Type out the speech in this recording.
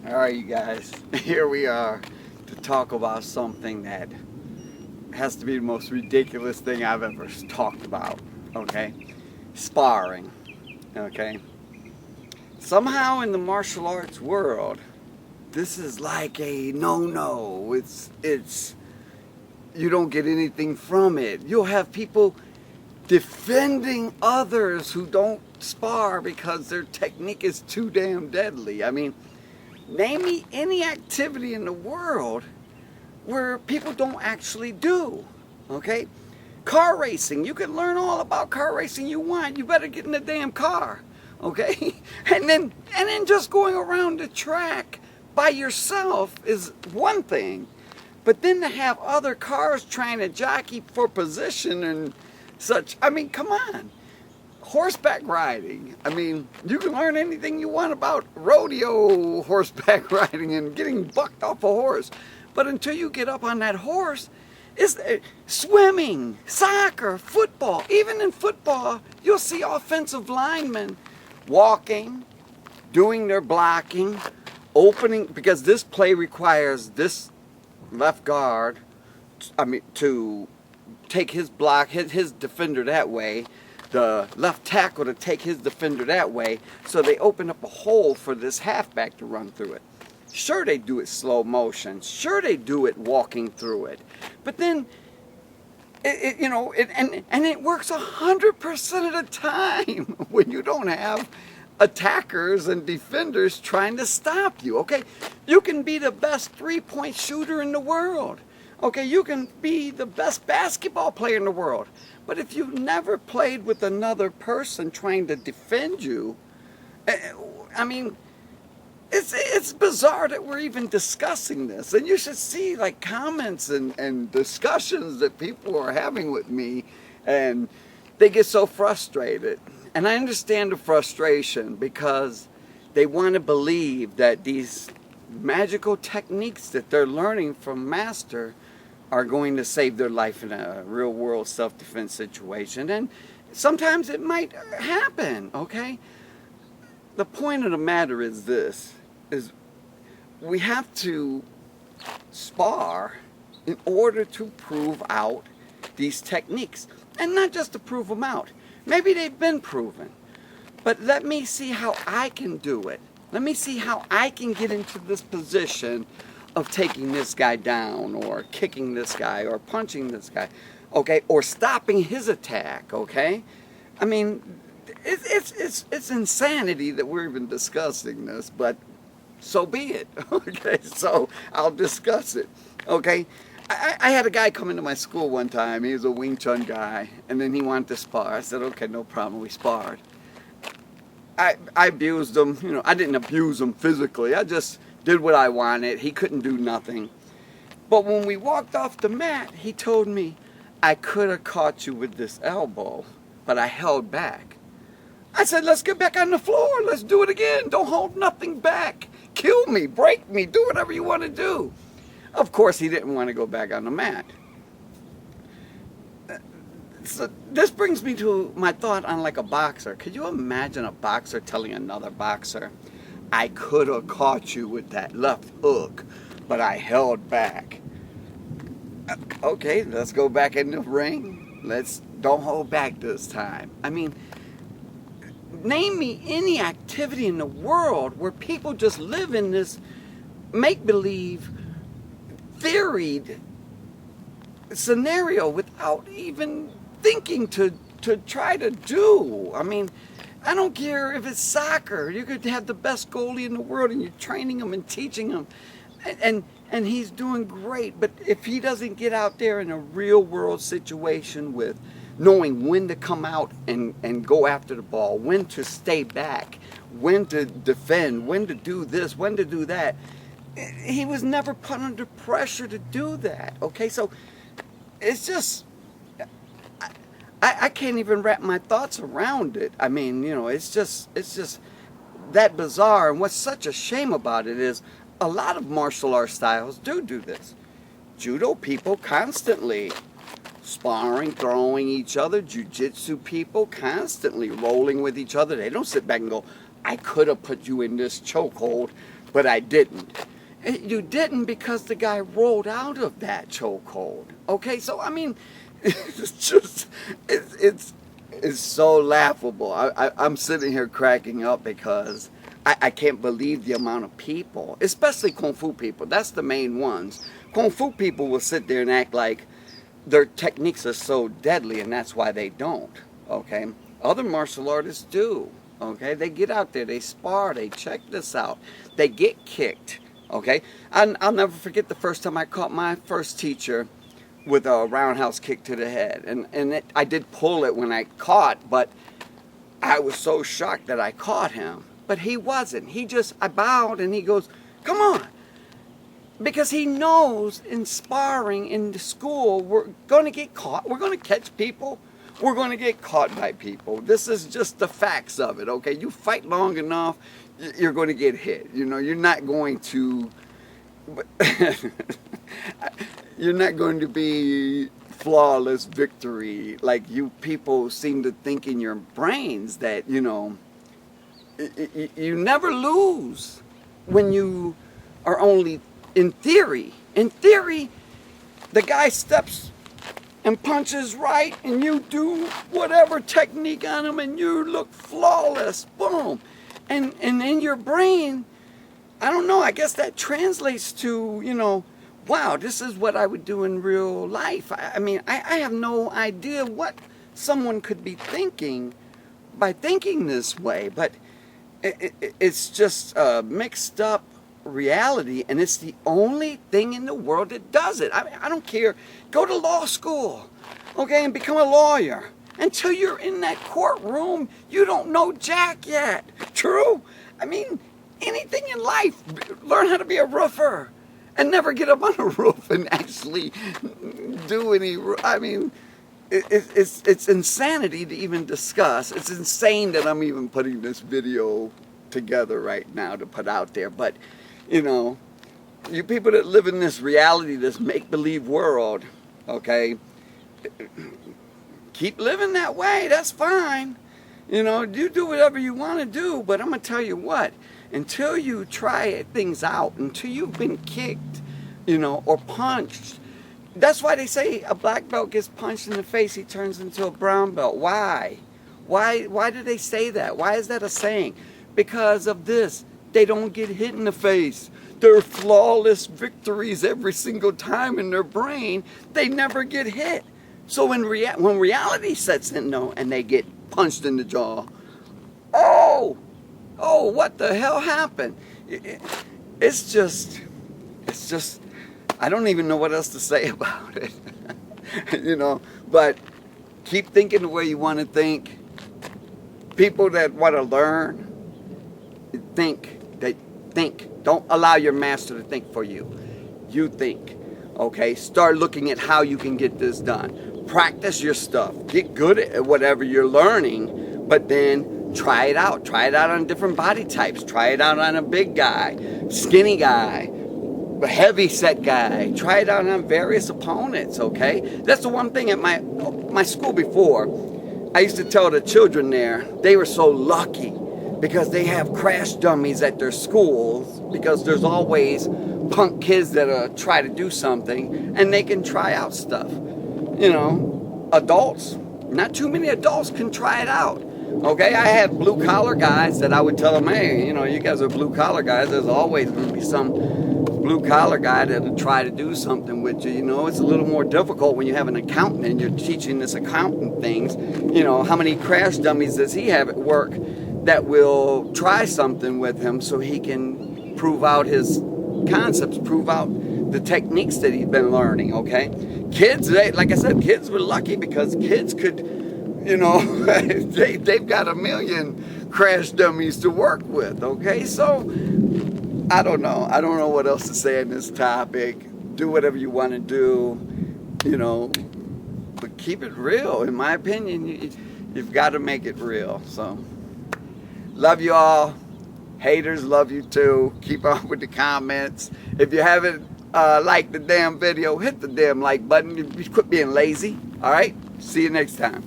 Alright, you guys, here we are to talk about something that has to be the most ridiculous thing I've ever talked about, okay? Sparring, okay? Somehow in the martial arts world, this is like a no-no. It's, you don't get anything from it. You'll have people defending others who don't spar because their technique is too damn deadly. I mean, name me any activity in the world where people don't actually do, okay? Car racing, you can learn all about car racing you want. You better get in the damn car, okay? And then just going around the track by yourself is one thing. But then to have other cars trying to jockey for position and such, I mean, come on. Horseback riding, I mean, you can learn anything you want about rodeo horseback riding and getting bucked off a horse. But until you get up on that horse, it's swimming, soccer, football. Even in football, you'll see offensive linemen walking, doing their blocking, opening, because this play requires this left guard, to take his block, his defender that way, the left tackle to take his defender that way, so they open up a hole for this halfback to run through it. Sure, they do it slow motion. Sure, they do it walking through it. But then, it works 100% of the time when you don't have attackers and defenders trying to stop you, okay? You can be the best three-point shooter in the world. Okay, you can be the best basketball player in the world. But if you've never played with another person trying to defend you, I mean, it's bizarre that we're even discussing this. And you should see like comments and discussions that people are having with me, and they get so frustrated. And I understand the frustration because they want to believe that these magical techniques that they're learning from Master are going to save their life in a real world self-defense situation. And sometimes it might happen, okay? The point of the matter is this, is we have to spar in order to prove out these techniques. And not just to prove them out. Maybe they've been proven. But let me see how I can do it. Let me see how I can get into this position of taking this guy down, or kicking this guy, or punching this guy, okay, or stopping his attack, okay? I mean, it's insanity that we're even discussing this, but so be it, okay? So I'll discuss it, okay? I had a guy come into my school one time. He was a Wing Chun guy, and then he wanted to spar. I said, okay, no problem, we sparred. I abused him, you know. I didn't abuse him physically, I just did what I wanted. He couldn't do nothing. But when we walked off the mat, he told me, I could have caught you with this elbow, but I held back. I said, let's get back on the floor. Let's do it again. Don't hold nothing back. Kill me, break me, do whatever you want to do. Of course, he didn't want to go back on the mat. So this brings me to my thought on like a boxer. Could you imagine a boxer telling another boxer, I could have caught you with that left hook, but I held back. Okay, let's go back in the ring. Don't hold back this time. I mean, name me any activity in the world where people just live in this make-believe, theoried scenario without even thinking to try to do. I mean, I don't care if it's soccer. You could have the best goalie in the world and you're training him and teaching him, and he's doing great. But if he doesn't get out there in a real world situation with knowing when to come out and go after the ball, when to stay back, when to defend, when to do this, when to do that, he was never put under pressure to do that. Okay, so it's just, I can't even wrap my thoughts around it. I mean, you know, it's just that bizarre. And what's such a shame about it is a lot of martial arts styles do this. Judo people constantly sparring, throwing each other. Jiu-jitsu people constantly rolling with each other. They don't sit back and go, I could have put you in this chokehold but I didn't. You didn't because the guy rolled out of that chokehold. Okay, so I mean, it's so laughable. I'm sitting here cracking up because I can't believe the amount of people, especially Kung Fu people. That's the main ones. Kung Fu people will sit there and act like their techniques are so deadly, and that's why they don't. Okay, other martial artists do. Okay, they get out there, they spar, they check this out, they get kicked. Okay, I'll never forget the first time I caught my first teacher with a roundhouse kick to the head. And I did pull it when I caught, but I was so shocked that I caught him. But he wasn't. I bowed and he goes, come on. Because he knows in sparring, in the school, we're going to get caught. We're going to catch people. We're going to get caught by people. This is just the facts of it, okay? You fight long enough, you're going to get hit. You know, you're not going to... you're not going to be flawless victory like you people seem to think in your brains that, you know, you never lose when you are only in theory. In theory, the guy steps and punches right and you do whatever technique on him and you look flawless, boom. And in your brain, I don't know, I guess that translates to, you know, wow, this is what I would do in real life. I mean, I have no idea what someone could be thinking by thinking this way, but it's just a mixed up reality, and it's the only thing in the world that does it. I mean, I don't care. Go to law school, okay, and become a lawyer. Until you're in that courtroom, you don't know jack yet. True? I mean, anything in life, learn how to be a roofer and never get up on a roof and actually do any, I mean, it's insanity to even discuss. It's insane that I'm even putting this video together right now to put out there. But, you know, you people that live in this reality, this make-believe world, okay, keep living that way. That's fine. You know, you do whatever you want to do, but I'm going to tell you what, until you try things out, until you've been kicked, you know, or punched, that's why they say a black belt gets punched in the face, he turns into a brown belt. Why? Why do they say that? Why is that a saying? Because of this. They don't get hit in the face. They're flawless victories every single time in their brain. They never get hit. So when reality sets in, though, and they get punched in the jaw, oh, what the hell happened? It's just, I don't even know what else to say about it. You know, but keep thinking the way you want to think. People that want to learn, think. Don't allow your master to think for you. You think. Okay? Start looking at how you can get this done. Practice your stuff. Get good at whatever you're learning, but then try it out. Try it out on different body types. Try it out on a big guy, skinny guy, a heavy set guy. Try it out on various opponents, okay? That's the one thing at my school before. I used to tell the children there, they were so lucky because they have crash dummies at their schools, because there's always punk kids that try to do something and they can try out stuff. You know, adults, not too many adults can try it out. Okay, I had blue collar guys that I would tell them, hey, you know, you guys are blue collar guys. There's always going to be some blue collar guy that'll try to do something with you. You know, it's a little more difficult when you have an accountant and you're teaching this accountant things. You know, how many crash dummies does he have at work that will try something with him so he can prove out his concepts, prove out the techniques that he's been learning, okay? Kids, like I said, kids were lucky because kids could, you know, they've got a million crash dummies to work with, okay? So, I don't know. I don't know what else to say on this topic. Do whatever you want to do, you know, but keep it real. In my opinion, you've got to make it real, so... Love you all. Haters love you too. Keep on with the comments. If you haven't liked the damn video, hit the damn like button. Quit being lazy. All right? See you next time.